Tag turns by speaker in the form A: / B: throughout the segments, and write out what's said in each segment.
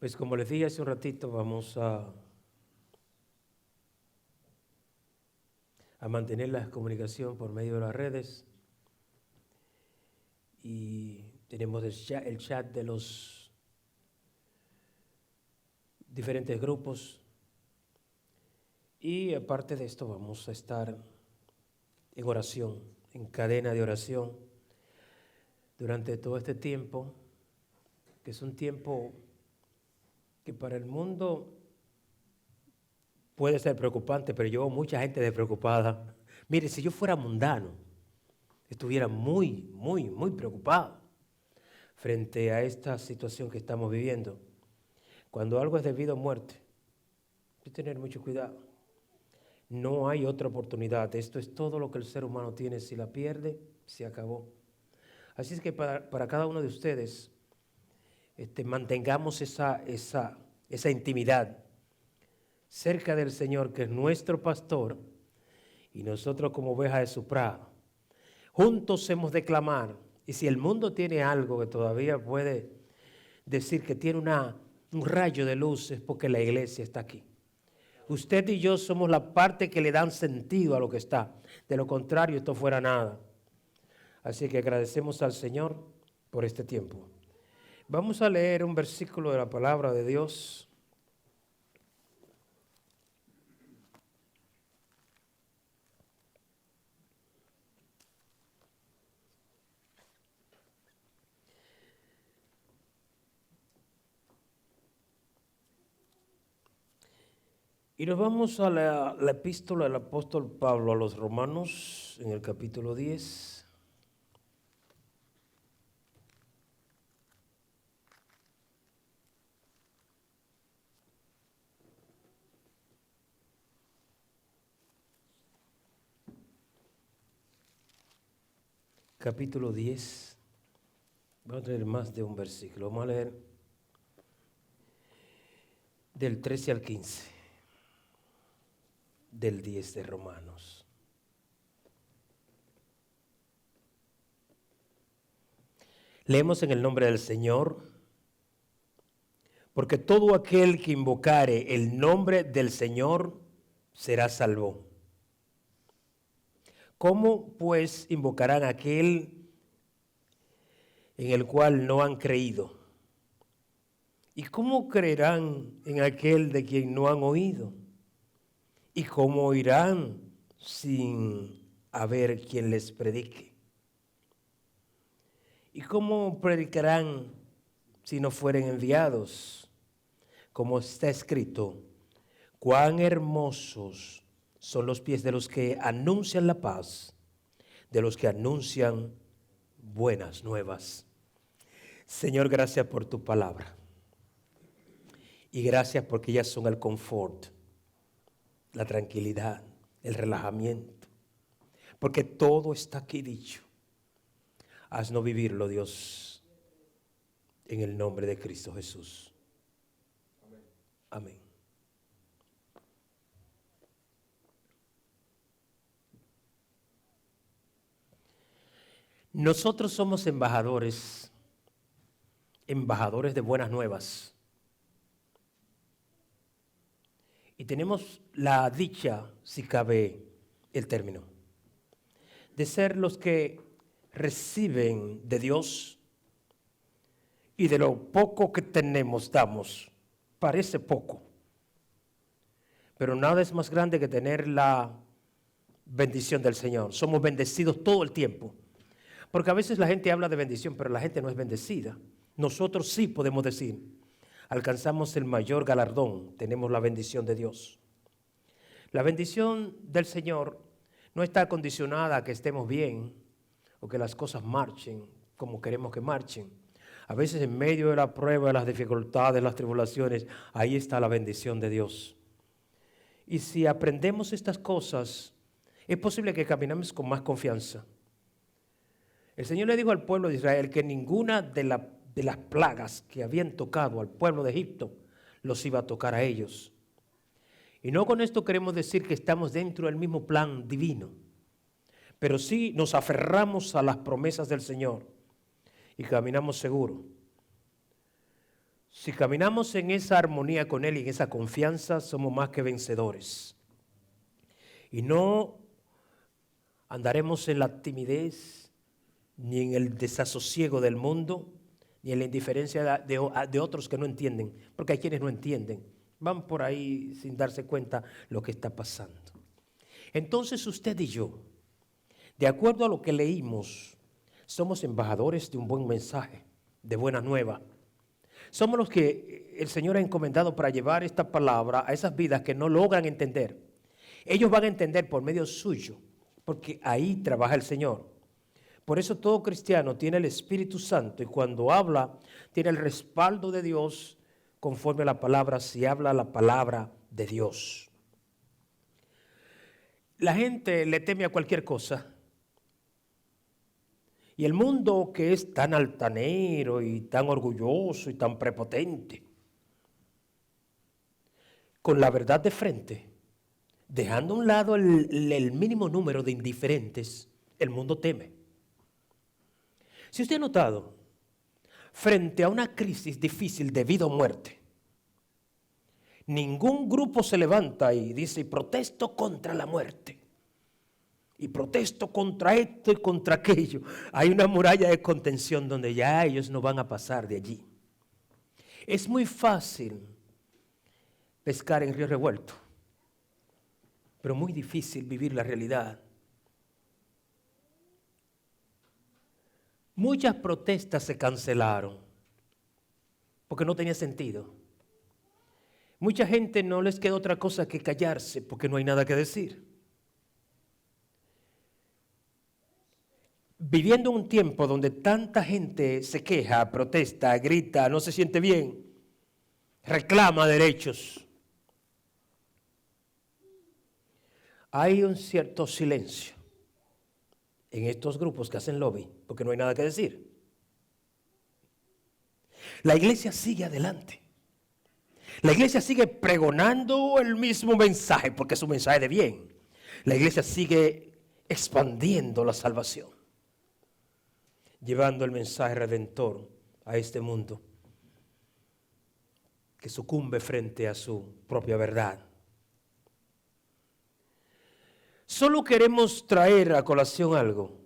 A: Pues como les dije hace un ratito, vamos a mantener la comunicación por medio de las redes y tenemos el chat de los diferentes grupos y aparte de esto vamos a estar en oración, en cadena de oración durante todo este tiempo, que es un tiempo que para el mundo puede ser preocupante, pero yo veo mucha gente despreocupada. Mire, si yo fuera mundano, estuviera muy preocupado frente a esta situación que estamos viviendo. Cuando algo es debido a muerte, hay que tener mucho cuidado. No hay otra oportunidad. Esto es todo lo que el ser humano tiene. Si la pierde, se acabó. Así es que para cada uno de ustedes, mantengamos esa intimidad cerca del Señor, que es nuestro pastor, y nosotros como ovejas de su prado. Juntos hemos de clamar, y si el mundo tiene algo que todavía puede decir que tiene un rayo de luz, es porque la iglesia está aquí. Usted y yo somos la parte que le dan sentido a lo que está. De lo contrario, esto fuera nada. Así que agradecemos al Señor por este tiempo. Vamos a leer un versículo de la palabra de Dios. Y nos vamos a la epístola del apóstol Pablo a los Romanos, en el capítulo 10. Capítulo 10. Vamos a leer más de un versículo. Vamos a leer del 13 al 15. Del 10 de Romanos. Leemos en el nombre del Señor, porque todo aquel que invocare el nombre del Señor será salvo. ¿Cómo pues invocarán a aquel en el cual no han creído? ¿Y cómo creerán en aquel de quien no han oído? ¿Y cómo oirán sin haber quien les predique? ¿Y cómo predicarán si no fueren enviados? Como está escrito, cuán hermosos son los pies de los que anuncian la paz, de los que anuncian buenas nuevas. Señor, gracias por tu palabra. Y gracias porque ellas son el confort, la tranquilidad, el relajamiento. Porque todo está aquí dicho. Haznos vivirlo, Dios, en el nombre de Cristo Jesús. Amén. Nosotros somos embajadores de buenas nuevas. Y tenemos la dicha, si cabe el término, de ser los que reciben de Dios y de lo poco que tenemos damos. Parece poco, pero nada es más grande que tener la bendición del Señor. Somos bendecidos todo el tiempo, porque a veces la gente habla de bendición, pero la gente no es bendecida. Nosotros sí podemos decir, alcanzamos el mayor galardón, tenemos la bendición de Dios. La bendición del Señor no está condicionada a que estemos bien o que las cosas marchen como queremos que marchen. A veces en medio de la prueba, de las dificultades, las tribulaciones, ahí está la bendición de Dios. Y si aprendemos estas cosas, es posible que caminemos con más confianza. El Señor le dijo al pueblo de Israel que ninguna de las plagas que habían tocado al pueblo de Egipto los iba a tocar a ellos. Y no con esto queremos decir que estamos dentro del mismo plan divino, pero sí nos aferramos a las promesas del Señor y caminamos seguros. Si caminamos en esa armonía con Él y en esa confianza, somos más que vencedores. Y no andaremos en la timidez, ni en el desasosiego del mundo, ni en la indiferencia de otros que no entienden, porque hay quienes no entienden, van por ahí sin darse cuenta lo que está pasando. Entonces usted y yo, de acuerdo a lo que leímos, somos embajadores de un buen mensaje, de buena nueva. Somos los que el Señor ha encomendado para llevar esta palabra a esas vidas que no logran entender. Ellos van a entender por medio suyo, porque ahí trabaja el Señor. Por eso todo cristiano tiene el Espíritu Santo y cuando habla tiene el respaldo de Dios conforme a la palabra, si habla la palabra de Dios. La gente le teme a cualquier cosa. Y el mundo que es tan altanero y tan orgulloso y tan prepotente, con la verdad de frente, dejando a un lado el mínimo número de indiferentes, el mundo teme. Si usted ha notado, frente a una crisis difícil de vida o muerte, ningún grupo se levanta y dice, protesto contra la muerte. Y protesto contra esto y contra aquello. Hay una muralla de contención donde ya ellos no van a pasar de allí. Es muy fácil pescar en río revuelto, pero muy difícil vivir la realidad. Muchas protestas se cancelaron porque no tenía sentido. Mucha gente no les queda otra cosa que callarse porque no hay nada que decir. Viviendo un tiempo donde tanta gente se queja, protesta, grita, no se siente bien, reclama derechos, hay un cierto silencio en estos grupos que hacen lobby, porque no hay nada que decir. La iglesia sigue adelante. La iglesia sigue pregonando el mismo mensaje, porque es un mensaje de bien. La iglesia sigue expandiendo la salvación, llevando el mensaje redentor a este mundo que sucumbe frente a su propia verdad. Solo queremos traer a colación algo.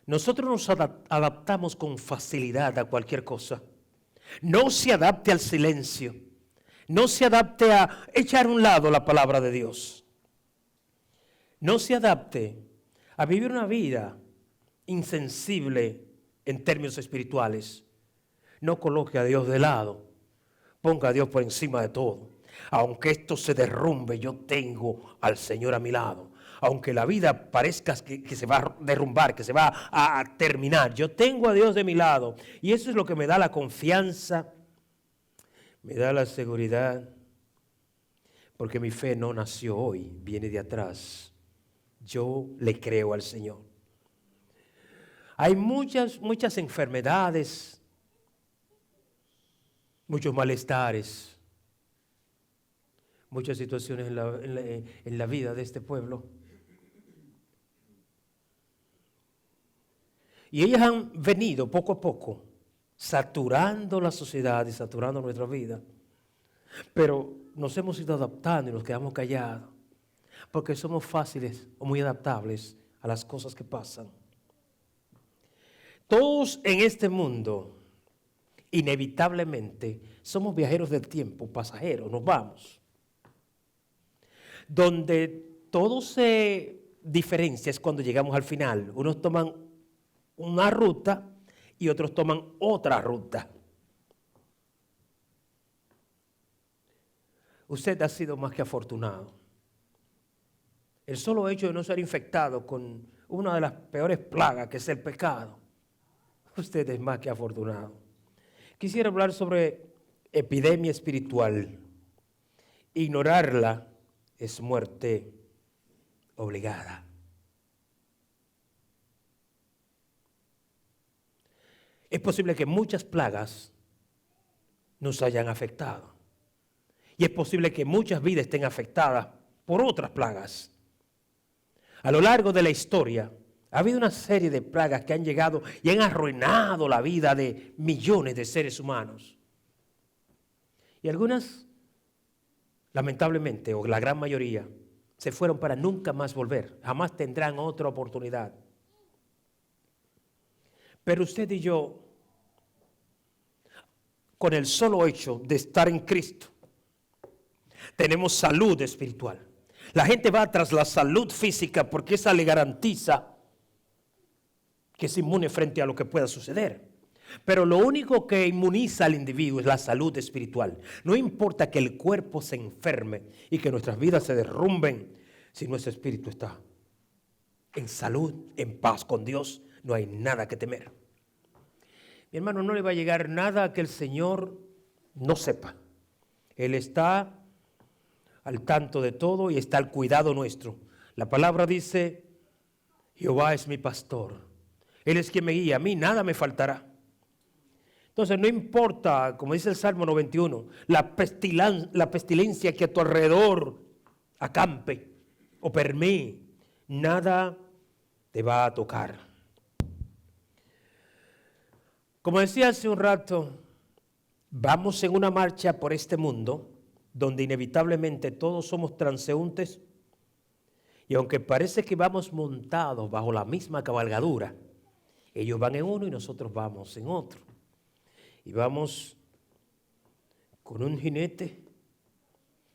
A: Nosotros nos adaptamos con facilidad a cualquier cosa. No se adapte al silencio. No se adapte a echar a un lado la palabra de Dios. No se adapte a vivir una vida insensible en términos espirituales. No coloque a Dios de lado. Ponga a Dios por encima de todo. Aunque esto se derrumbe, yo tengo al Señor a mi lado. Aunque la vida parezca que se va a derrumbar, que se va a terminar, yo tengo a Dios de mi lado. Y eso es lo que me da la confianza, me da la seguridad, porque mi fe no nació hoy, viene de atrás. Yo le creo al Señor. Hay muchas enfermedades, muchos malestares, muchas situaciones en la vida de este pueblo. Y ellas han venido poco a poco saturando la sociedad y saturando nuestra vida. Pero nos hemos ido adaptando y nos quedamos callados porque somos fáciles o muy adaptables a las cosas que pasan. Todos en este mundo, inevitablemente, somos viajeros del tiempo, pasajeros, nos vamos. Donde todo se diferencia es cuando llegamos al final. Unos toman una ruta y otros toman otra ruta. Usted ha sido más que afortunado. El solo hecho de no ser infectado con una de las peores plagas, que es el pecado, usted es más que afortunado. Quisiera hablar sobre epidemia espiritual. Ignorarla es muerte obligada. Es posible que muchas plagas nos hayan afectado. Y es posible que muchas vidas estén afectadas por otras plagas. A lo largo de la historia ha habido una serie de plagas que han llegado y han arruinado la vida de millones de seres humanos. Y algunas, lamentablemente, o la gran mayoría, se fueron para nunca más volver. Jamás tendrán otra oportunidad. Pero usted y yo, con el solo hecho de estar en Cristo, tenemos salud espiritual. La gente va tras la salud física porque esa le garantiza que es inmune frente a lo que pueda suceder. Pero lo único que inmuniza al individuo es la salud espiritual. No importa que el cuerpo se enferme y que nuestras vidas se derrumben, si nuestro espíritu está en salud, en paz con Dios, no hay nada que temer. Mi hermano, no le va a llegar nada que el Señor no sepa. Él está al tanto de todo y está al cuidado nuestro. La palabra dice, Jehová es mi pastor. Él es quien me guía, a mí nada me faltará. Entonces no importa, como dice el Salmo 91, la pestilencia que a tu alrededor acampe o permee, nada te va a tocar. Como decía hace un rato, vamos en una marcha por este mundo donde inevitablemente todos somos transeúntes y aunque parece que vamos montados bajo la misma cabalgadura, ellos van en uno y nosotros vamos en otro. Y vamos con un jinete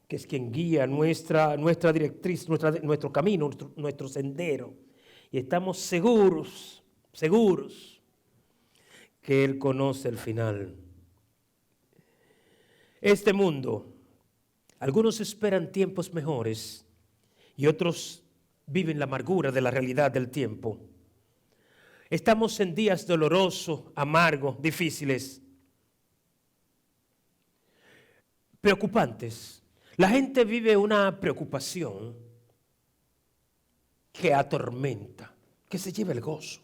A: que es quien guía nuestra directriz, nuestro camino, nuestro sendero. Y estamos seguros que Él conoce el final. Este mundo, algunos esperan tiempos mejores y otros viven la amargura de la realidad del tiempo. Estamos en días dolorosos, amargos, difíciles, preocupantes. La gente vive una preocupación que atormenta, que se lleva el gozo,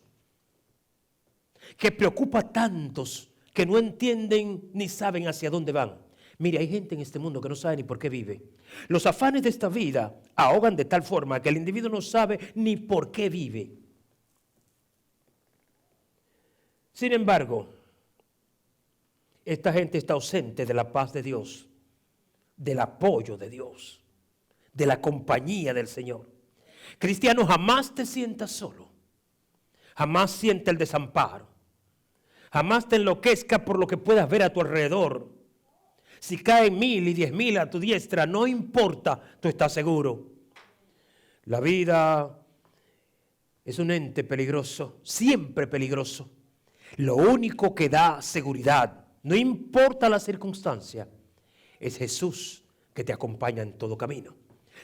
A: que preocupa a tantos que no entienden ni saben hacia dónde van. Mire, hay gente en este mundo que no sabe ni por qué vive. Los afanes de esta vida ahogan de tal forma que el individuo no sabe ni por qué vive. Sin embargo, esta gente está ausente de la paz de Dios, del apoyo de Dios, de la compañía del Señor. Cristiano, jamás te sientas solo, jamás siente el desamparo, jamás te enloquezca por lo que puedas ver a tu alrededor. Si caen 1000 y 10,000 a tu diestra, no importa, tú estás seguro. La vida es un ente peligroso, siempre peligroso. Lo único que da seguridad, no importa la circunstancia, es Jesús que te acompaña en todo camino.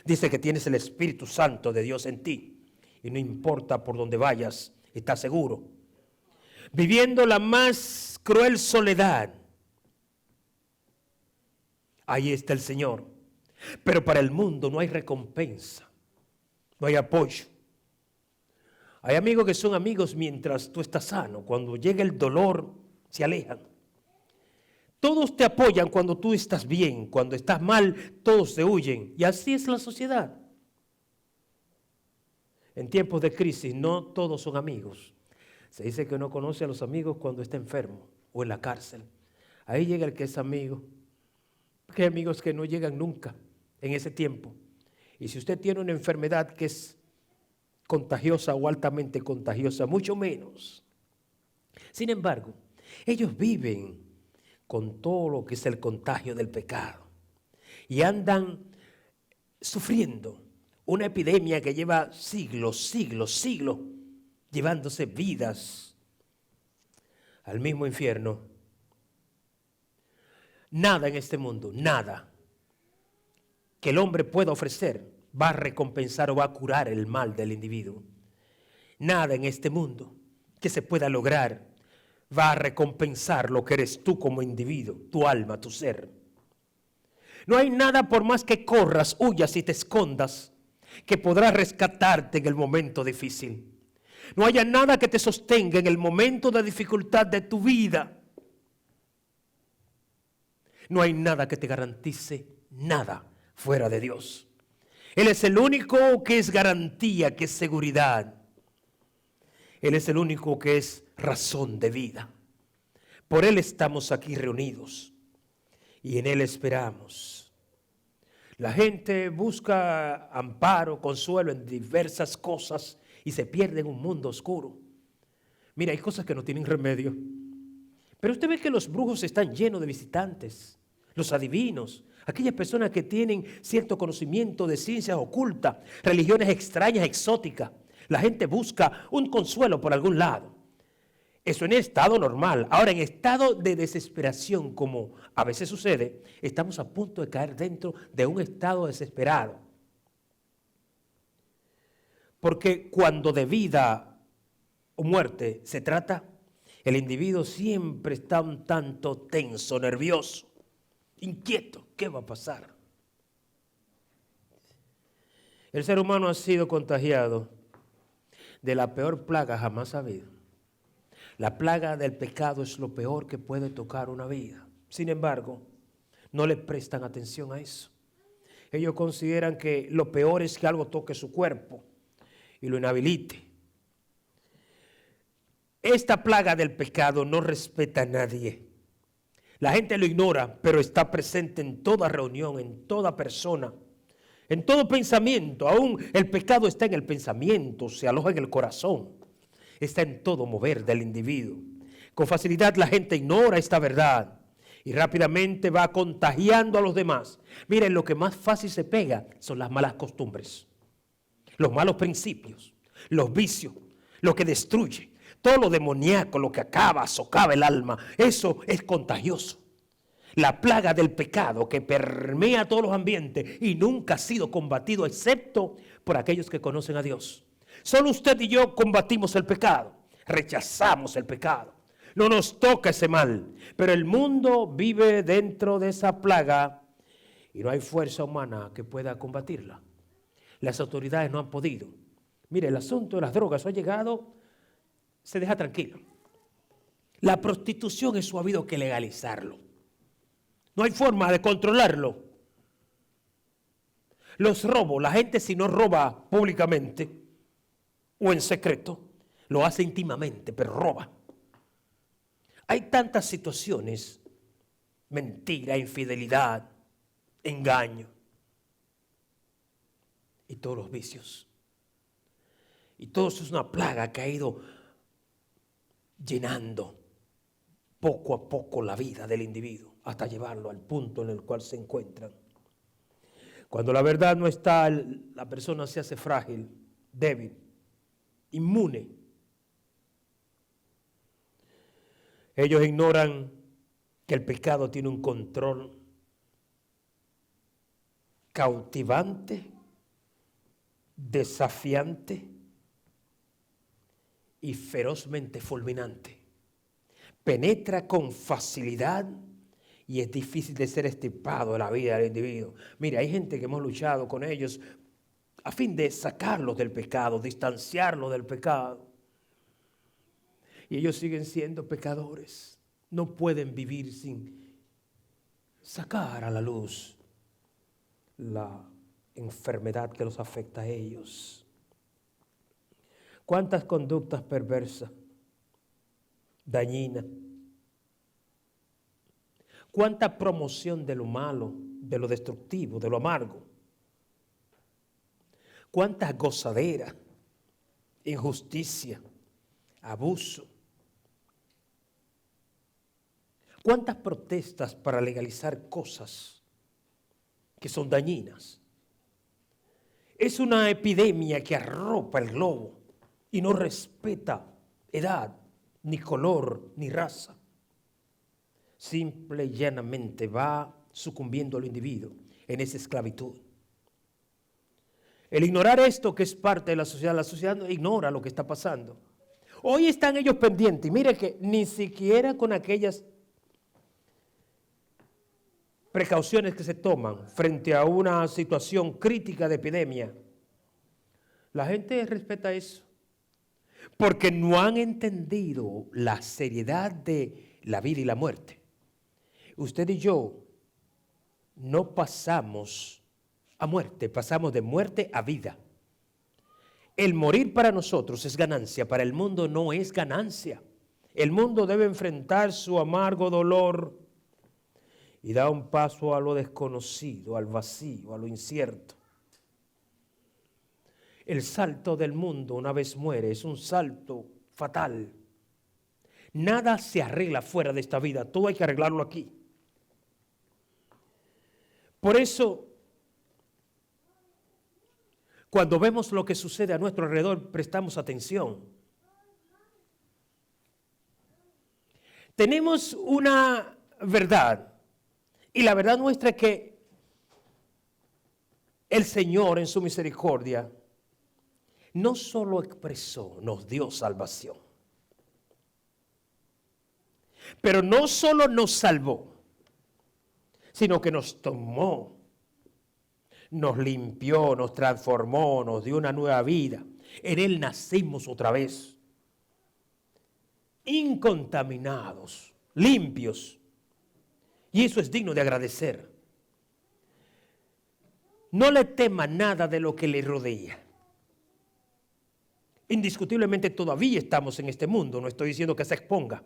A: Dice que tienes el Espíritu Santo de Dios en ti y no importa por dónde vayas, estás seguro. Viviendo la más cruel soledad, ahí está el Señor. Pero para el mundo no hay recompensa, no hay apoyo. Hay amigos que son amigos mientras tú estás sano. Cuando llega el dolor, se alejan. Todos te apoyan cuando tú estás bien. Cuando estás mal, todos te huyen. Y así es la sociedad. En tiempos de crisis, no todos son amigos. Se dice que uno conoce a los amigos cuando está enfermo o en la cárcel. Ahí llega el que es amigo. Porque hay amigos que no llegan nunca en ese tiempo. Y si usted tiene una enfermedad que es contagiosa o altamente contagiosa, mucho menos. Sin embargo, ellos viven con todo lo que es el contagio del pecado y andan sufriendo una epidemia que lleva siglos, llevándose vidas al mismo infierno. Nada en este mundo, nada que el hombre pueda ofrecer va a recompensar o va a curar el mal del individuo. Nada en este mundo que se pueda lograr va a recompensar lo que eres tú como individuo, tu alma, tu ser. No hay nada por más que corras, huyas y te escondas que podrá rescatarte en el momento difícil. No haya nada que te sostenga en el momento de dificultad de tu vida. No hay nada que te garantice nada fuera de Dios. Él es el único que es garantía, que es seguridad. Él es el único que es razón de vida. Por Él estamos aquí reunidos. y en Él esperamos. La gente busca amparo, consuelo en diversas cosas y se pierde en un mundo oscuro. Mira, hay cosas que no tienen remedio. Pero usted ve que los brujos están llenos de visitantes, los adivinos, aquellas personas que tienen cierto conocimiento de ciencias ocultas, religiones extrañas, exóticas. La gente busca un consuelo por algún lado. Eso en estado normal. Ahora, en estado de desesperación, como a veces sucede, estamos a punto de caer dentro de un estado desesperado. Porque cuando de vida o muerte se trata, el individuo siempre está un tanto tenso, nervioso, inquieto. ¿Qué va a pasar? El ser humano ha sido contagiado de la peor plaga jamás habida. La plaga del pecado es lo peor que puede tocar una vida. Sin embargo, no le prestan atención a eso. Ellos consideran que lo peor es que algo toque su cuerpo y lo inhabilite. Esta plaga del pecado no respeta a nadie. La gente lo ignora, pero está presente en toda reunión, en toda persona, en todo pensamiento. Aún el pecado está en el pensamiento, se aloja en el corazón. Está en todo mover del individuo. Con facilidad la gente ignora esta verdad y rápidamente va contagiando a los demás. Miren, lo que más fácil se pega son las malas costumbres, los malos principios, los vicios, lo que destruye, todo lo demoníaco, lo que acaba, socava el alma. Eso es contagioso. La plaga del pecado que permea todos los ambientes y nunca ha sido combatido excepto por aquellos que conocen a Dios. Solo usted y yo combatimos el pecado, rechazamos el pecado, no nos toca ese mal, pero el mundo vive dentro de esa plaga y no hay fuerza humana que pueda combatirla. Las autoridades no han podido. Mire, el asunto de las drogas ha llegado, se deja tranquilo. La prostitución, eso ha habido que legalizarlo. No hay forma de controlarlo. Los robos, la gente si no roba públicamente o en secreto, lo hace íntimamente, pero roba. Hay tantas situaciones, mentira, infidelidad, engaño y todos los vicios. Y todo eso es una plaga que ha ido llenando poco a poco la vida del individuo hasta llevarlo al punto en el cual se encuentran. Cuando la verdad no está, la persona se hace frágil, débil, inmune. Ellos ignoran que el pecado tiene un control cautivante, desafiante y ferozmente fulminante. Penetra con facilidad y es difícil de ser extirpado de la vida del individuo. Mire, hay gente que hemos luchado con ellos a fin de sacarlos del pecado, distanciarlos del pecado. Y ellos siguen siendo pecadores. No pueden vivir sin sacar a la luz la enfermedad que los afecta a ellos. ¿Cuántas conductas perversas, dañinas? ¿Cuánta promoción de lo malo, de lo destructivo, de lo amargo? ¿Cuántas gozaderas, injusticia, abuso? ¿Cuántas protestas para legalizar cosas que son dañinas? Es una epidemia que arropa el globo y no respeta edad, ni color, ni raza. Simple y llanamente va sucumbiendo el individuo en esa esclavitud. El ignorar esto que es parte de la sociedad ignora lo que está pasando. Hoy están ellos pendientes y mire que ni siquiera con aquellas precauciones que se toman frente a una situación crítica de epidemia, la gente respeta eso, porque no han entendido la seriedad de la vida y la muerte. Usted y yo no pasamos a muerte, pasamos de muerte a vida. El morir para nosotros es ganancia, para el mundo no es ganancia. El mundo debe enfrentar su amargo dolor y da un paso a lo desconocido, al vacío, a lo incierto. El salto del mundo una vez muere es un salto fatal. Nada se arregla fuera de esta vida, todo hay que arreglarlo aquí. Por eso, cuando vemos lo que sucede a nuestro alrededor, prestamos atención. Tenemos una verdad, y la verdad nuestra es que el Señor en su misericordia no solo expresó, nos dio salvación, pero no solo nos salvó, sino que nos tomó, nos limpió, nos transformó, nos dio una nueva vida. En Él nacimos otra vez, incontaminados, limpios, y eso es digno de agradecer. No le tema nada de lo que le rodea. Indiscutiblemente todavía estamos en este mundo, no estoy diciendo que se exponga.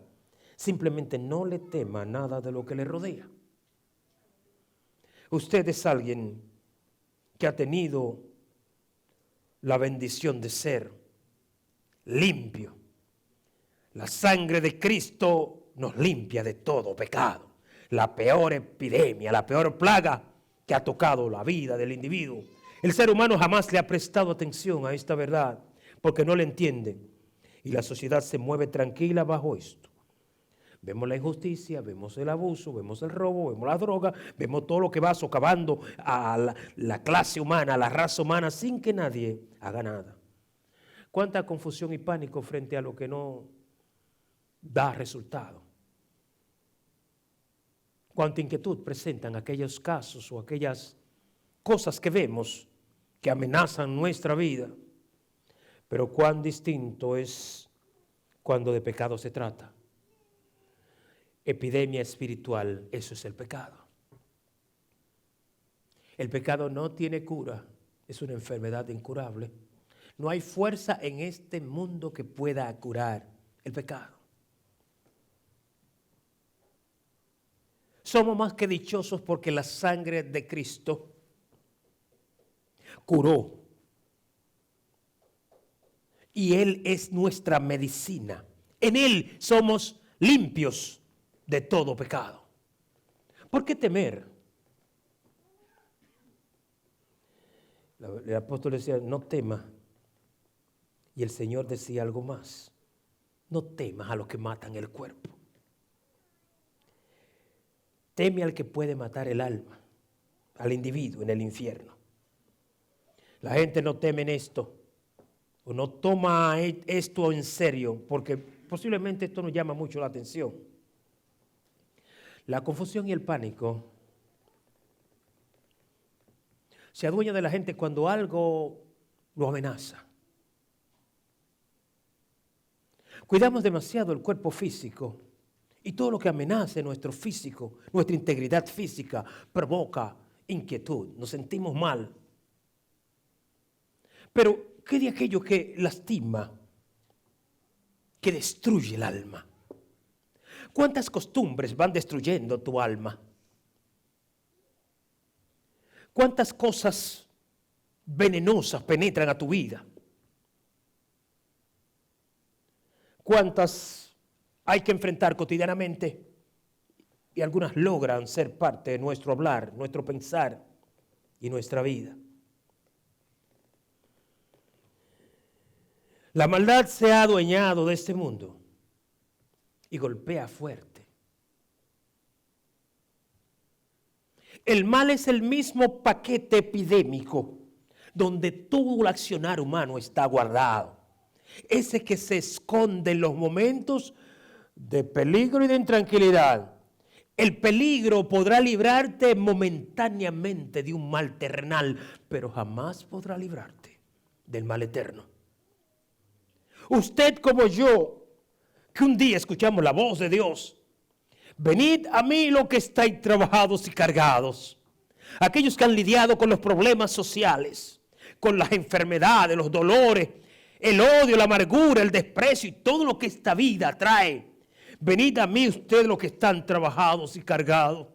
A: Simplemente no le tema nada de lo que le rodea. Usted es alguien que ha tenido la bendición de ser limpio. La sangre de Cristo nos limpia de todo pecado. La peor epidemia, la peor plaga que ha tocado la vida del individuo. El ser humano jamás le ha prestado atención a esta verdad porque no le entiende. Y la sociedad se mueve tranquila bajo esto. Vemos la injusticia, vemos el abuso, vemos el robo, vemos la droga, vemos todo lo que va socavando a la clase humana, a la raza humana, sin que nadie haga nada. Cuánta confusión y pánico frente a lo que no da resultado. Cuánta inquietud presentan aquellos casos o aquellas cosas que vemos que amenazan nuestra vida. Pero cuán distinto es cuando de pecado se trata. Epidemia espiritual, eso es el pecado. El pecado no tiene cura, es una enfermedad incurable. No hay fuerza en este mundo que pueda curar el pecado. Somos más que dichosos porque la sangre de Cristo curó. Y Él es nuestra medicina. En Él somos limpios de todo pecado. ¿Por qué temer? El apóstol decía, no temas. Y el Señor decía algo más. No temas a los que matan el cuerpo. Teme al que puede matar el alma, al individuo en el infierno. La gente no teme en esto, o no toma esto en serio, porque posiblemente esto nos llama mucho la atención. La confusión y el pánico se adueña de la gente cuando algo lo amenaza. Cuidamos demasiado el cuerpo físico y todo lo que amenace nuestro físico, nuestra integridad física, provoca inquietud, nos sentimos mal. Pero, ¿qué de aquello que lastima, que destruye el alma? ¿Cuántas costumbres van destruyendo tu alma? ¿Cuántas cosas venenosas penetran a tu vida? ¿Cuántas hay que enfrentar cotidianamente? Y algunas logran ser parte de nuestro hablar, nuestro pensar y nuestra vida. La maldad se ha adueñado de este mundo y golpea fuerte. El mal es el mismo paquete epidémico donde todo el accionar humano está guardado. Ese que se esconde en los momentos de peligro y de intranquilidad. El peligro podrá librarte momentáneamente de un mal terrenal, pero jamás podrá librarte del mal eterno. Usted como yo, que un día escuchamos la voz de Dios, venid a mí los que estáis trabajados y cargados, aquellos que han lidiado con los problemas sociales, con las enfermedades, los dolores, el odio, la amargura, el desprecio y todo lo que esta vida trae. Venid a mí ustedes los que están trabajados y cargados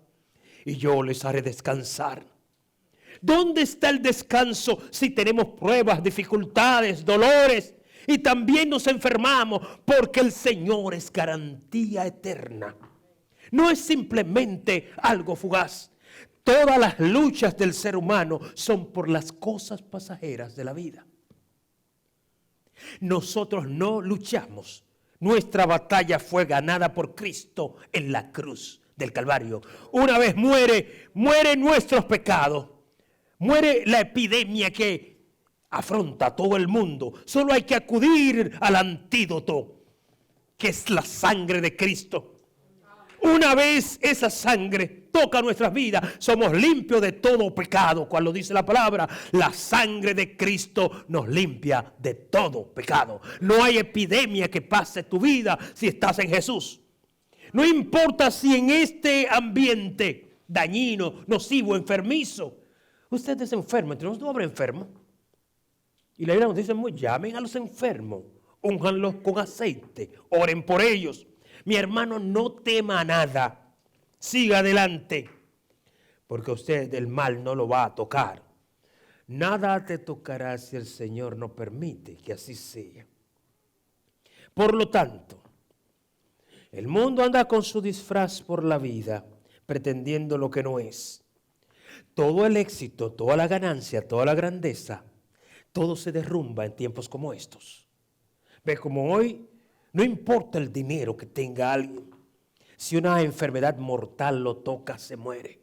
A: y yo les haré descansar. ¿Dónde está el descanso si tenemos pruebas, dificultades, dolores y también nos enfermamos? Porque el Señor es garantía eterna. No es simplemente algo fugaz. Todas las luchas del ser humano son por las cosas pasajeras de la vida. Nosotros no luchamos. Nuestra batalla fue ganada por Cristo en la cruz del Calvario. Una vez muere nuestros pecados. Muere la epidemia que afronta a todo el mundo. Solo hay que acudir al antídoto, que es la sangre de Cristo. Una vez esa sangre toca nuestras vidas, somos limpios de todo pecado. Cuando dice la palabra, la sangre de Cristo nos limpia de todo pecado. No hay epidemia que pase tu vida si estás en Jesús. No importa si en este ambiente dañino, nocivo, enfermizo, usted es enfermo, entre nosotros no habrá enfermo. Y la Biblia nos dice, llamen a los enfermos, únjanlos con aceite, oren por ellos. Mi hermano, no tema nada, siga adelante, porque usted el mal no lo va a tocar. Nada te tocará si el Señor no permite que así sea. Por lo tanto, el mundo anda con su disfraz por la vida, pretendiendo lo que no es. Todo el éxito, toda la ganancia, toda la grandeza, todo se derrumba en tiempos como estos. Ve, como hoy, no importa el dinero que tenga alguien. Si una enfermedad mortal lo toca, se muere.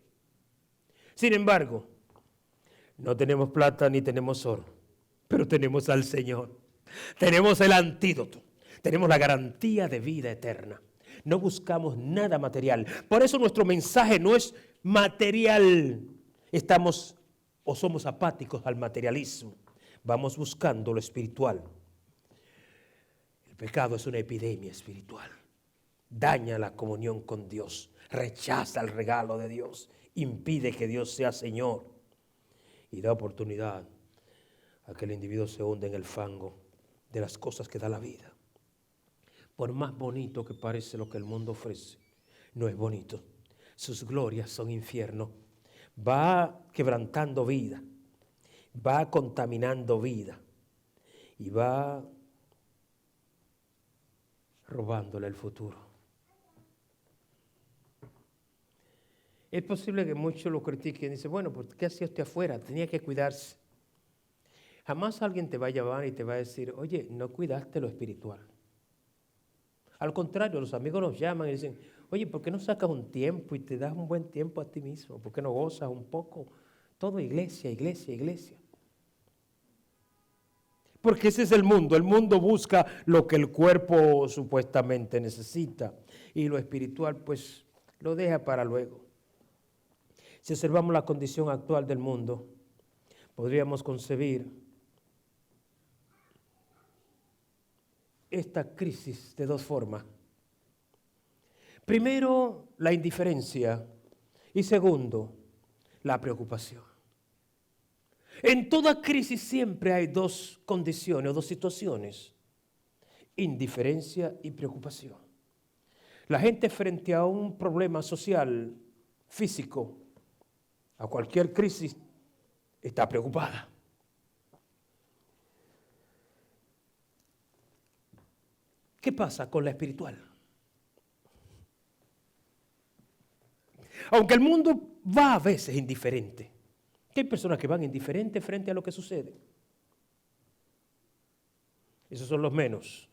A: Sin embargo, no tenemos plata ni tenemos oro, pero tenemos al Señor. Tenemos el antídoto. Tenemos la garantía de vida eterna. No buscamos nada material. Por eso nuestro mensaje no es material. Estamos o somos apáticos al materialismo. Vamos buscando lo espiritual. El pecado es una epidemia espiritual. Daña la comunión con Dios. Rechaza el regalo de Dios. Impide que Dios sea Señor. Y da oportunidad a que el individuo se hunda en el fango de las cosas que da la vida. Por más bonito que parece lo que el mundo ofrece, no es bonito. Sus glorias son infierno. Va quebrantando vida, va contaminando vida y va robándole el futuro. Es posible que muchos lo critiquen y dicen, bueno, ¿por qué hacía usted afuera? Tenía que cuidarse. Jamás alguien te va a llamar y te va a decir, oye, no cuidaste lo espiritual. Al contrario, los amigos nos llaman y dicen, oye, ¿por qué no sacas un tiempo y te das un buen tiempo a ti mismo? ¿Por qué no gozas un poco? Todo iglesia, iglesia, iglesia. Porque ese es el mundo. El mundo busca lo que el cuerpo supuestamente necesita. Y lo espiritual, pues, lo deja para luego. Si observamos la condición actual del mundo, podríamos concebir esta crisis de dos formas. Primero, la indiferencia y segundo, la preocupación. En toda crisis siempre hay dos condiciones o dos situaciones, indiferencia y preocupación. La gente frente a un problema social, físico, a cualquier crisis, está preocupada. ¿Qué pasa con la espiritual? Aunque el mundo va a veces indiferente, que hay personas que van indiferentes frente a lo que sucede. Esos son los menos.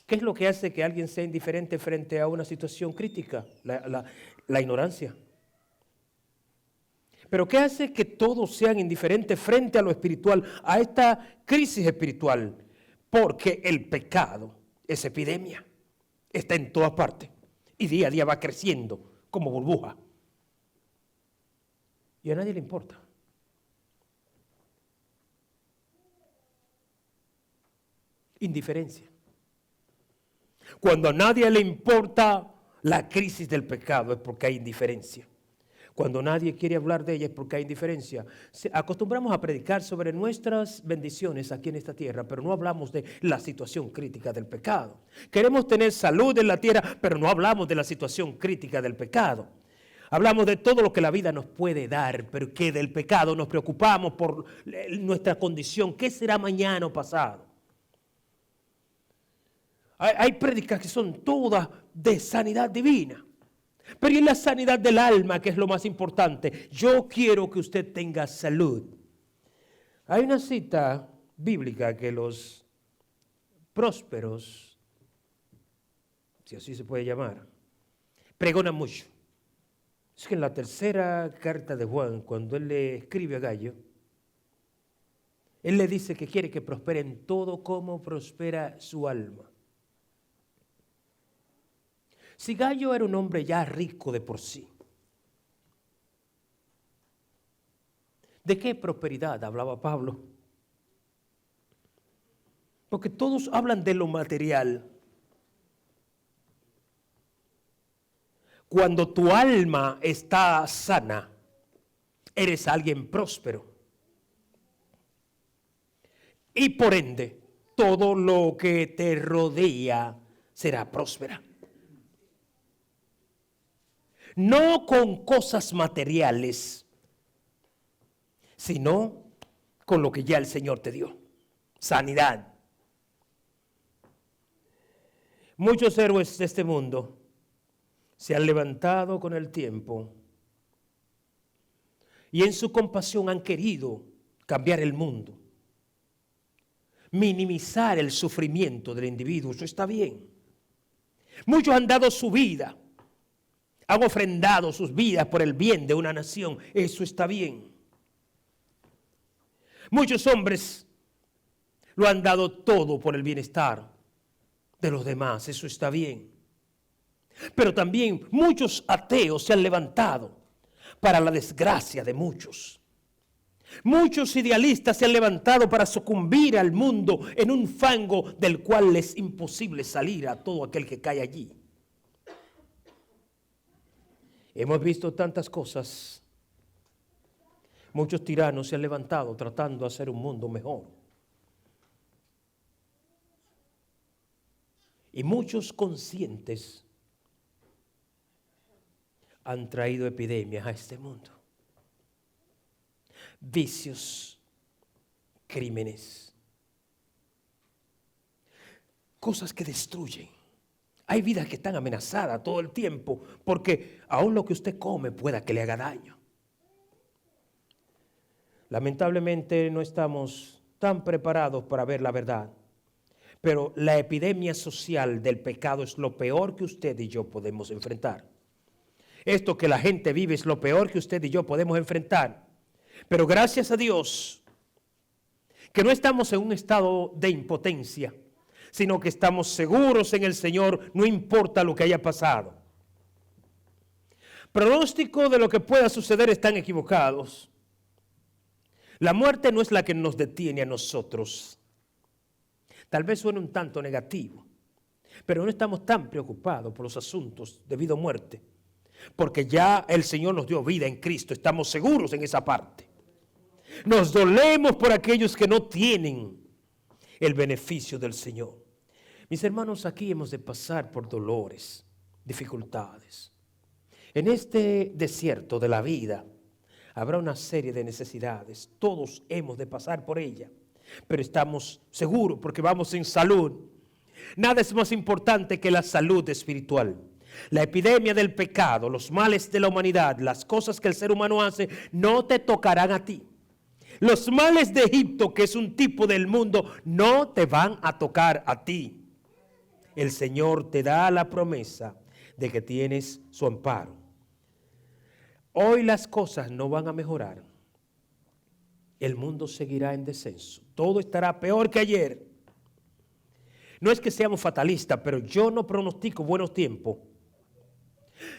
A: ¿Qué es lo que hace que alguien sea indiferente frente a una situación crítica? La ignorancia. Pero ¿qué hace que todos sean indiferentes frente a lo espiritual, a esta crisis espiritual? Porque el pecado es epidemia, está en todas partes y día a día va creciendo como burbuja. Y a nadie le importa. Indiferencia. Cuando a nadie le importa la crisis del pecado es porque hay indiferencia. Cuando nadie quiere hablar de ella es porque hay indiferencia. Acostumbramos a predicar sobre nuestras bendiciones aquí en esta tierra, pero no hablamos de la situación crítica del pecado. Queremos tener salud en la tierra, pero no hablamos de la situación crítica del pecado. Hablamos de todo lo que la vida nos puede dar, pero que del pecado nos preocupamos por nuestra condición. ¿Qué será mañana o pasado? Hay prédicas que son todas de sanidad divina. Pero ¿y la sanidad del alma, que es lo más importante? Yo quiero que usted tenga salud. Hay una cita bíblica que los prósperos, si así se puede llamar, pregonan mucho. Es que en la tercera carta de Juan, cuando él le escribe a Gallo, él le dice que quiere que prospere en todo como prospera su alma. Si Gallo era un hombre ya rico de por sí, ¿de qué prosperidad hablaba Pablo? Porque todos hablan de lo material. Cuando tu alma está sana, eres alguien próspero. Y por ende, todo lo que te rodea será próspera. No con cosas materiales, sino con lo que ya el Señor te dio. Sanidad. Muchos héroes de este mundo se han levantado con el tiempo y en su compasión han querido cambiar el mundo, minimizar el sufrimiento del individuo. Eso está bien. Muchos han dado su vida, han ofrendado sus vidas por el bien de una nación. Eso está bien. Muchos hombres lo han dado todo por el bienestar de los demás. Eso está bien. Pero también muchos ateos se han levantado para la desgracia de muchos. Muchos idealistas se han levantado para sucumbir al mundo en un fango del cual es imposible salir a todo aquel que cae allí. Hemos visto tantas cosas. Muchos tiranos se han levantado tratando de hacer un mundo mejor. Y muchos conscientes han traído epidemias a este mundo. Vicios, crímenes, cosas que destruyen. Hay vidas que están amenazadas todo el tiempo porque aún lo que usted come pueda que le haga daño. Lamentablemente no estamos tan preparados para ver la verdad, pero la epidemia social del pecado es lo peor que usted y yo podemos enfrentar. Esto que la gente vive es lo peor que usted y yo podemos enfrentar. Pero gracias a Dios que no estamos en un estado de impotencia, sino que estamos seguros en el Señor, no importa lo que haya pasado. Pronóstico de lo que pueda suceder están equivocados. La muerte no es la que nos detiene a nosotros. Tal vez suene un tanto negativo, pero no estamos tan preocupados por los asuntos de vida o muerte, porque ya el Señor nos dio vida en Cristo, estamos seguros en esa parte. Nos dolemos por aquellos que no tienen el beneficio del Señor. Mis hermanos, aquí hemos de pasar por dolores, dificultades. En este desierto de la vida habrá una serie de necesidades. Todos hemos de pasar por ella, pero estamos seguros porque vamos en salud. Nada es más importante que la salud espiritual. La epidemia del pecado, los males de la humanidad, las cosas que el ser humano hace, no te tocarán a ti. Los males de Egipto, que es un tipo del mundo, no te van a tocar a ti. El Señor te da la promesa de que tienes su amparo. Hoy las cosas no van a mejorar. El mundo seguirá en descenso. Todo estará peor que ayer. No es que seamos fatalistas, pero yo no pronostico buenos tiempos.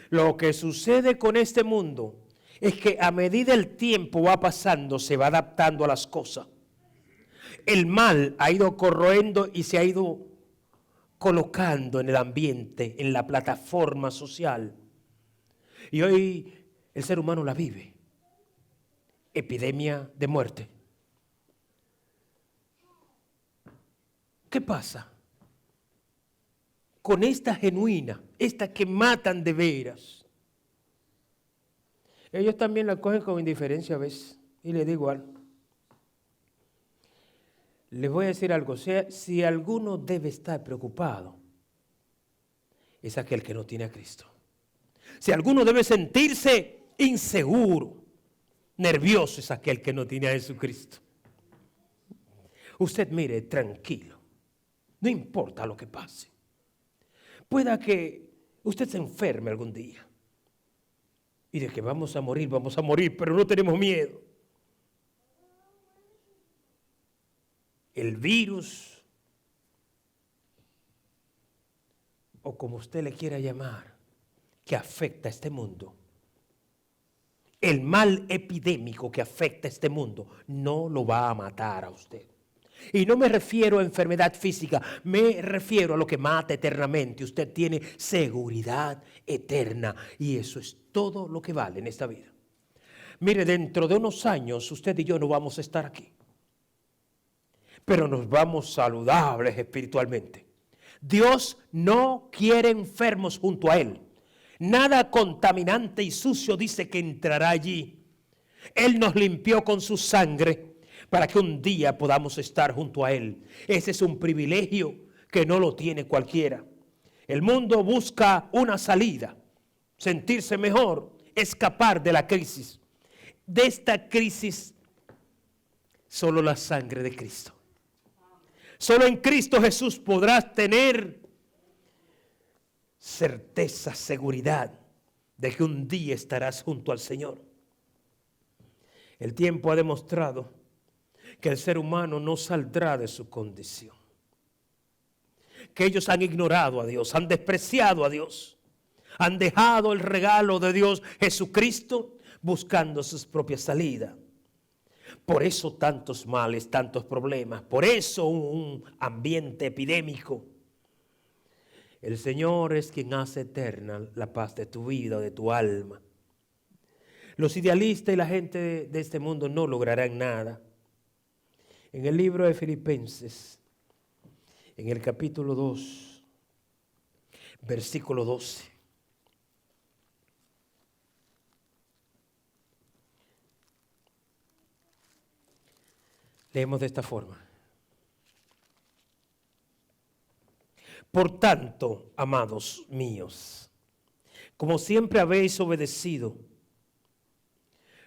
A: Lo que sucede con este mundo es que a medida el tiempo va pasando, se va adaptando a las cosas. El mal ha ido corroendo y se ha ido colocando en el ambiente, en la plataforma social. Y hoy el ser humano la vive. Epidemia de muerte. ¿Qué pasa con esta genuina, esta que matan de veras? Ellos también la cogen con indiferencia a veces. Y les da igual. Les voy a decir algo. Si alguno debe estar preocupado, es aquel que no tiene a Cristo. Si alguno debe sentirse inseguro, nervioso, es aquel que no tiene a Jesucristo. Usted mire, tranquilo. No importa lo que pase. Pueda que usted se enferme algún día. Y de que vamos a morir, pero no tenemos miedo. El virus, o como usted le quiera llamar, que afecta a este mundo, el mal epidémico que afecta a este mundo, no lo va a matar a usted. Y no me refiero a enfermedad física, me refiero a lo que mata eternamente. Usted tiene seguridad eterna y eso es todo lo que vale en esta vida. Mire, dentro de unos años usted y yo no vamos a estar aquí, pero nos vamos saludables espiritualmente. Dios no quiere enfermos junto a Él. Nada contaminante y sucio dice que entrará allí. Él nos limpió con su sangre para que un día podamos estar junto a Él. Ese es un privilegio que no lo tiene cualquiera. El mundo busca una salida, sentirse mejor, escapar de la crisis. De esta crisis, solo la sangre de Cristo. Solo en Cristo Jesús podrás tener certeza, seguridad de que un día estarás junto al Señor. El tiempo ha demostrado que el ser humano no saldrá de su condición. Que ellos han ignorado a Dios, han despreciado a Dios, han dejado el regalo de Dios Jesucristo buscando sus propias salidas. Por eso tantos males, tantos problemas, por eso un ambiente epidémico. El Señor es quien hace eterna la paz de tu vida, de tu alma. Los idealistas y la gente de este mundo no lograrán nada. En el libro de Filipenses, en el capítulo 2, versículo 12. Leemos de esta forma. Por tanto, amados míos, como siempre habéis obedecido,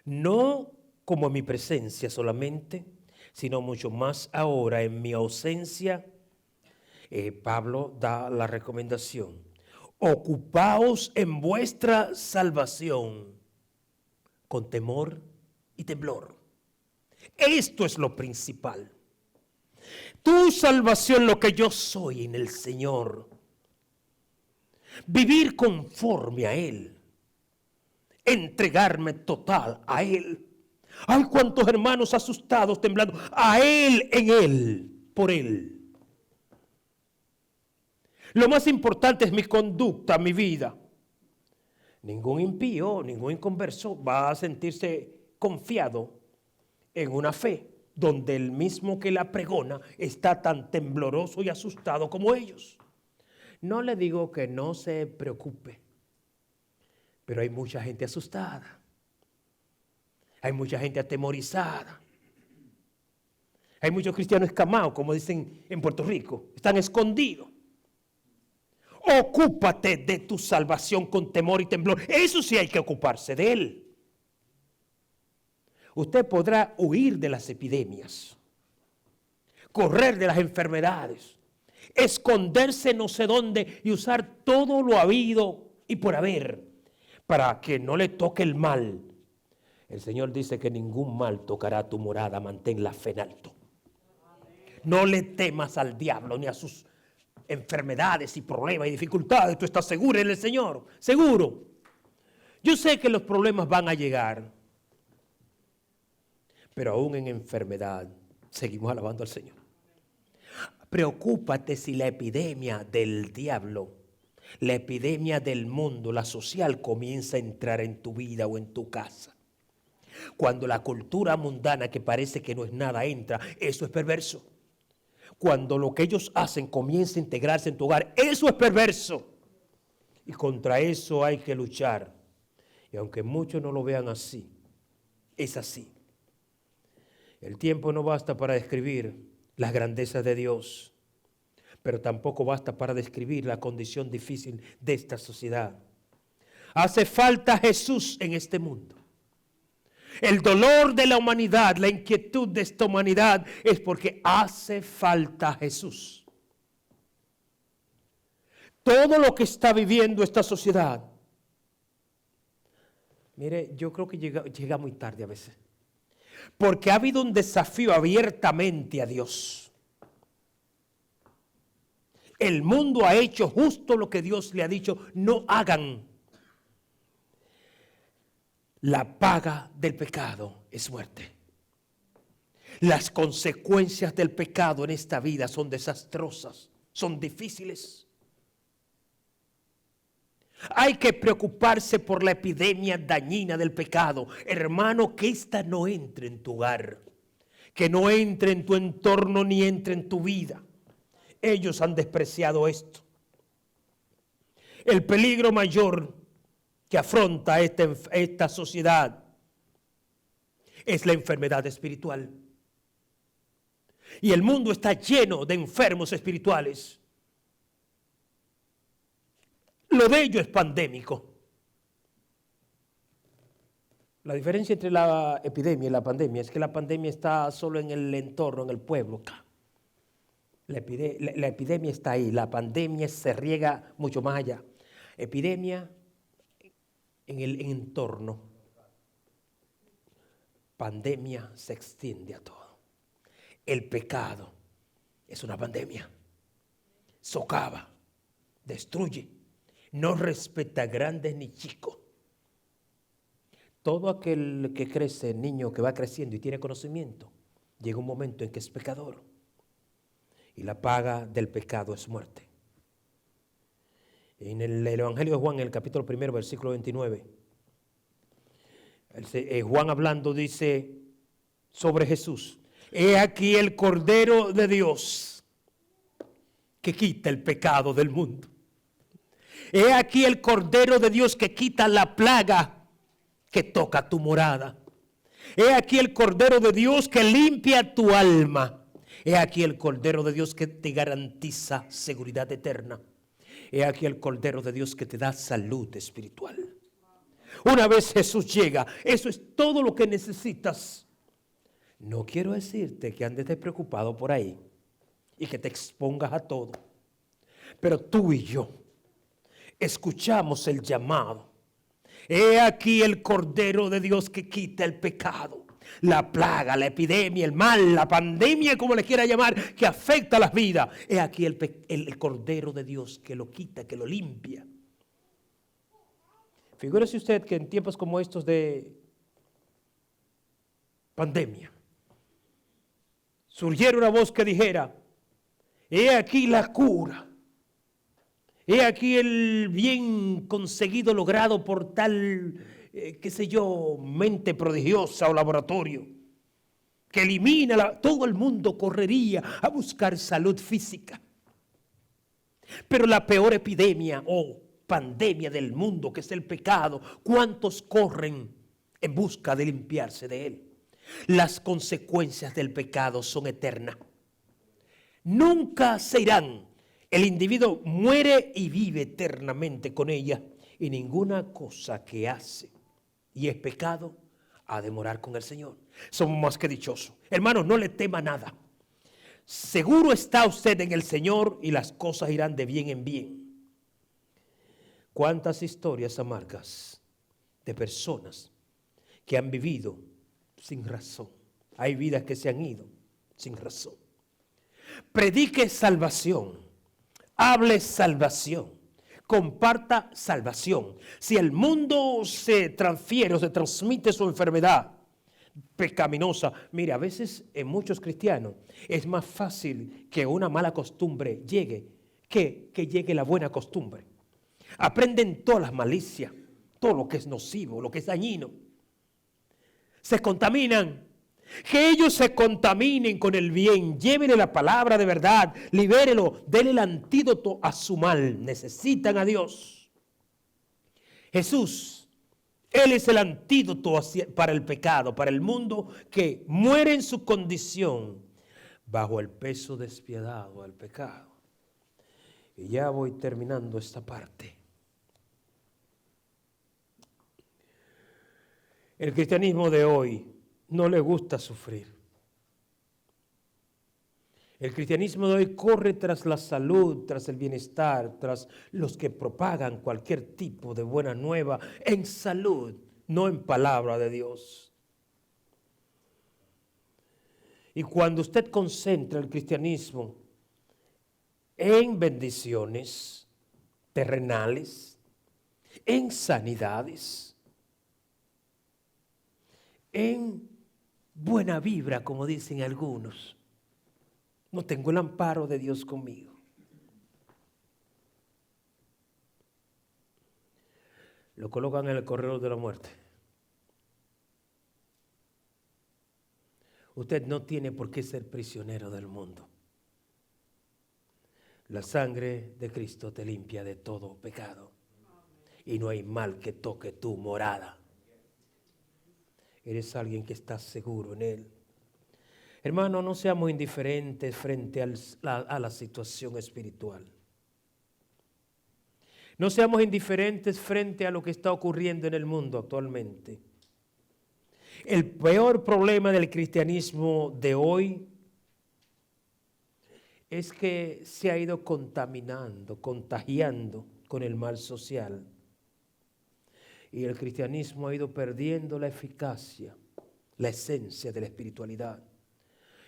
A: no como en mi presencia solamente, sino mucho más ahora en mi ausencia, Pablo da la recomendación. Ocupaos en vuestra salvación con temor y temblor. Esto es lo principal. Tu salvación, lo que yo soy en el Señor. Vivir conforme a Él. Entregarme total a Él. Hay cuantos hermanos asustados, temblando. A Él, en Él, por Él. Lo más importante es mi conducta, mi vida. Ningún impío, ningún inconverso va a sentirse confiado en una fe donde el mismo que la pregona está tan tembloroso y asustado como ellos. No le digo que no se preocupe, pero hay mucha gente asustada. Hay mucha gente atemorizada. Hay muchos cristianos escamados, como dicen en Puerto Rico, están escondidos. Ocúpate de tu salvación con temor y temblor. Eso sí hay que ocuparse de él. Usted podrá huir de las epidemias, correr de las enfermedades, esconderse no sé dónde y usar todo lo habido y por haber para que no le toque el mal. El Señor dice que ningún mal tocará tu morada, mantén la fe en alto. No le temas al diablo ni a sus enfermedades y problemas y dificultades. Tú estás seguro en el Señor, seguro. Yo sé que los problemas van a llegar, pero aún en enfermedad seguimos alabando al Señor. Preocúpate si la epidemia del diablo, la epidemia del mundo, la social, comienza a entrar en tu vida o en tu casa. Cuando la cultura mundana, que parece que no es nada, entra, eso es perverso. Cuando lo que ellos hacen comienza a integrarse en tu hogar, eso es perverso. Y contra eso hay que luchar. Y aunque muchos no lo vean así, es así. El tiempo no basta para describir las grandezas de Dios, pero tampoco basta para describir la condición difícil de esta sociedad. Hace falta Jesús en este mundo. El dolor de la humanidad, la inquietud de esta humanidad es porque hace falta Jesús. Todo lo que está viviendo esta sociedad, mire, yo creo que llega muy tarde a veces. Porque ha habido un desafío abiertamente a Dios. El mundo ha hecho justo lo que Dios le ha dicho, no hagan. La paga del pecado es muerte. Las consecuencias del pecado en esta vida son desastrosas, son difíciles. Hay que preocuparse por la epidemia dañina del pecado. Hermano, que ésta no entre en tu hogar, que no entre en tu entorno ni entre en tu vida. Ellos han despreciado esto. El peligro mayor que afronta esta sociedad es la enfermedad espiritual. Y el mundo está lleno de enfermos espirituales. Lo de ello es pandémico. La diferencia entre la epidemia y la pandemia es que la pandemia está solo en el entorno, en el pueblo. La epidemia está ahí, la pandemia se riega mucho más allá. Epidemia en el entorno. Pandemia se extiende a todo. El pecado es una pandemia. Socava, destruye. No respeta grandes ni chicos. Todo aquel que crece, niño que va creciendo y tiene conocimiento, llega un momento en que es pecador. Y la paga del pecado es muerte. En el Evangelio de Juan, en el capítulo 1, versículo 29, Juan hablando dice sobre Jesús: he aquí el Cordero de Dios que quita el pecado del mundo. He aquí el Cordero de Dios que quita la plaga que toca tu morada. He aquí el Cordero de Dios que limpia tu alma. He aquí el Cordero de Dios que te garantiza seguridad eterna. He aquí el Cordero de Dios que te da salud espiritual. Una vez Jesús llega, eso es todo lo que necesitas. No quiero decirte que andes despreocupado por ahí y que te expongas a todo. Pero tú y yo escuchamos el llamado. He aquí el Cordero de Dios que quita el pecado, la plaga, la epidemia, el mal, la pandemia, como le quiera llamar, que afecta a las vidas. He aquí el Cordero de Dios que lo quita, que lo limpia. Figúrese usted que en tiempos como estos de pandemia, surgiera una voz que dijera: he aquí la cura. He aquí el bien conseguido, logrado por tal, mente prodigiosa o laboratorio, que elimina todo el mundo correría a buscar salud física. Pero la peor epidemia o pandemia del mundo, que es el pecado, ¿cuántos corren en busca de limpiarse de él? Las consecuencias del pecado son eternas. Nunca se irán. El individuo muere y vive eternamente con ella, y ninguna cosa que hace y es pecado ha de morar con el Señor. Somos más que dichosos. Hermanos, no le tema nada. Seguro está usted en el Señor y las cosas irán de bien en bien. ¿Cuántas historias amargas de personas que han vivido sin razón? Hay vidas que se han ido sin razón. Predique salvación. Hable salvación, comparta salvación. Si el mundo se transfiere o se transmite su enfermedad pecaminosa, mire, a veces en muchos cristianos es más fácil que una mala costumbre llegue que llegue la buena costumbre. Aprenden todas las malicias, todo lo que es nocivo, lo que es dañino. Se contaminan. Que ellos se contaminen con el bien, llévenle la palabra de verdad, libérelo, denle el antídoto a su mal. Necesitan a Dios. Jesús Él es el antídoto para el pecado, para el mundo que muere en su condición bajo el peso despiadado del pecado. Y ya voy terminando esta parte. El cristianismo de hoy no le gusta sufrir. El cristianismo de hoy corre tras la salud, tras el bienestar, tras los que propagan cualquier tipo de buena nueva en salud, no en palabra de Dios. Y cuando usted concentra el cristianismo en bendiciones terrenales, en sanidades, en buena vibra, como dicen algunos, no tengo el amparo de Dios conmigo. Lo colocan en el corredor de la muerte. Usted no tiene por qué ser prisionero del mundo. La sangre de Cristo te limpia de todo pecado. Y no hay mal que toque tu morada. Eres alguien que está seguro en Él. Hermano, no seamos indiferentes frente a la situación espiritual. No seamos indiferentes frente a lo que está ocurriendo en el mundo actualmente. El peor problema del cristianismo de hoy es que se ha ido contaminando, contagiando con el mal social. Y el cristianismo ha ido perdiendo la eficacia, la esencia de la espiritualidad.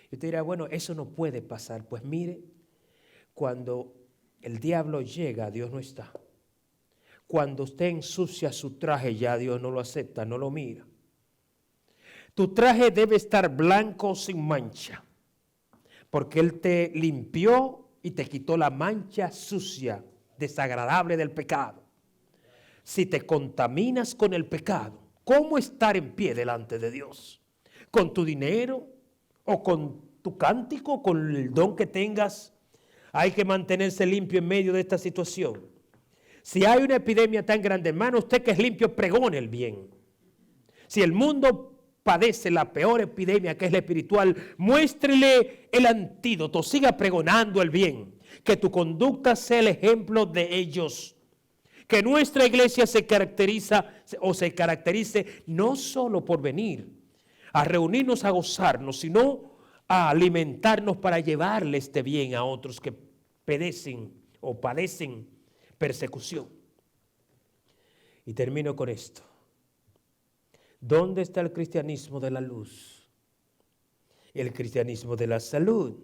A: Y usted dirá, bueno, eso no puede pasar. Pues mire, cuando el diablo llega, Dios no está. Cuando usted ensucia su traje, ya Dios no lo acepta, no lo mira. Tu traje debe estar blanco sin mancha, porque Él te limpió y te quitó la mancha sucia, desagradable del pecado. Si te contaminas con el pecado, ¿cómo estar en pie delante de Dios? ¿Con tu dinero o con tu cántico, con el don que tengas? Hay que mantenerse limpio en medio de esta situación. Si hay una epidemia tan grande, hermano, usted que es limpio, pregone el bien. Si el mundo padece la peor epidemia, que es la espiritual, muéstrele el antídoto, siga pregonando el bien. Que tu conducta sea el ejemplo de ellos. Que nuestra iglesia se caracterice no solo por venir a reunirnos a gozarnos, sino a alimentarnos para llevarle este bien a otros que padecen persecución. Y termino con esto. ¿Dónde está el cristianismo de la luz? El cristianismo de la salud.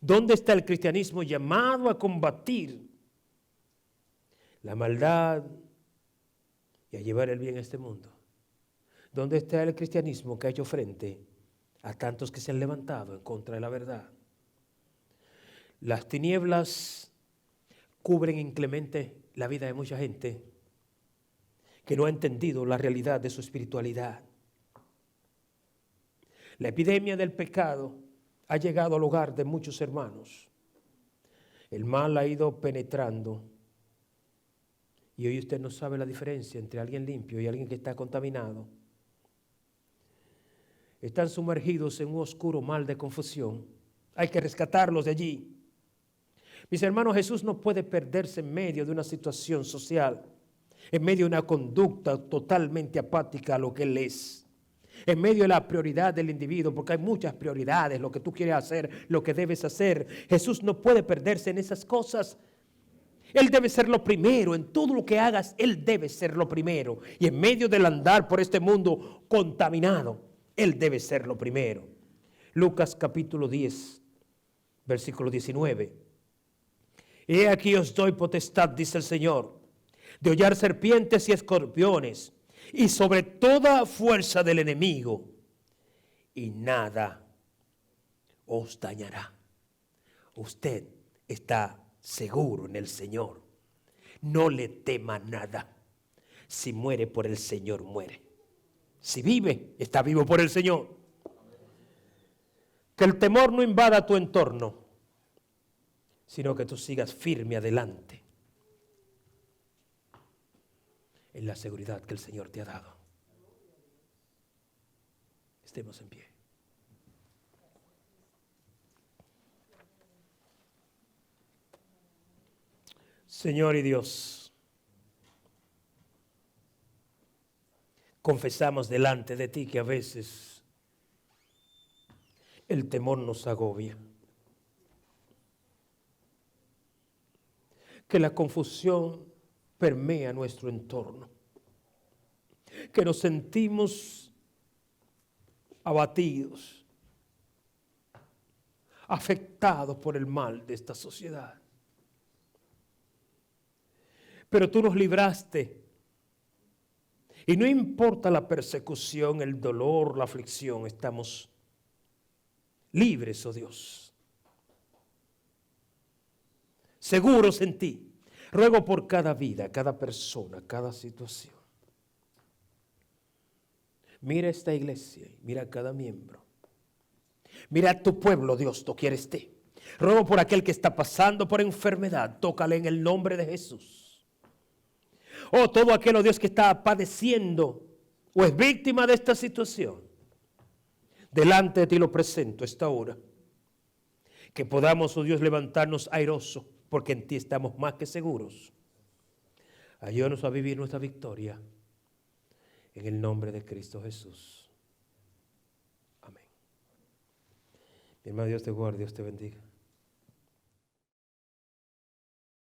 A: ¿Dónde está el cristianismo llamado a combatir la maldad y a llevar el bien a este mundo? ¿Dónde está el cristianismo que ha hecho frente a tantos que se han levantado en contra de la verdad? Las tinieblas cubren inclemente la vida de mucha gente que no ha entendido la realidad de su espiritualidad. La epidemia del pecado ha llegado al hogar de muchos hermanos. El mal ha ido penetrando. Y hoy usted no sabe la diferencia entre alguien limpio y alguien que está contaminado. Están sumergidos en un oscuro mal de confusión. Hay que rescatarlos de allí. Mis hermanos, Jesús no puede perderse en medio de una situación social, en medio de una conducta totalmente apática a lo que Él es, en medio de la prioridad del individuo, porque hay muchas prioridades, lo que tú quieres hacer, lo que debes hacer. Jesús no puede perderse en esas cosas. Él debe ser lo primero, en todo lo que hagas, Él debe ser lo primero. Y en medio del andar por este mundo contaminado, Él debe ser lo primero. Lucas capítulo 10, versículo 19. He aquí os doy potestad, dice el Señor, de hollar serpientes y escorpiones, y sobre toda fuerza del enemigo, y nada os dañará. Usted está seguro en el Señor. No le tema nada. Si muere por el Señor, muere. Si vive, está vivo por el Señor. Que el temor no invada tu entorno, sino que tú sigas firme adelante. en la seguridad que el Señor te ha dado. Estemos en pie. Señor y Dios, confesamos delante de ti que a veces el temor nos agobia, que la confusión permea nuestro entorno, que nos sentimos abatidos, afectados por el mal de esta sociedad. Pero tú nos libraste. Y no importa la persecución, el dolor, la aflicción, estamos libres, oh Dios. Seguros en ti. Ruego por cada vida, cada persona, cada situación. Mira esta iglesia, mira a cada miembro. Mira a tu pueblo, Dios, doquier esté. Ruego por aquel que está pasando por enfermedad, tócale en el nombre de Jesús. Oh, todo aquel, oh Dios, que está padeciendo o es víctima de esta situación, delante de ti lo presento esta hora. Que podamos, oh Dios, levantarnos airosos, porque en ti estamos más que seguros. Ayúdanos a vivir nuestra victoria en el nombre de Cristo Jesús. Amén. Mi hermano, Dios te guarde, Dios te bendiga.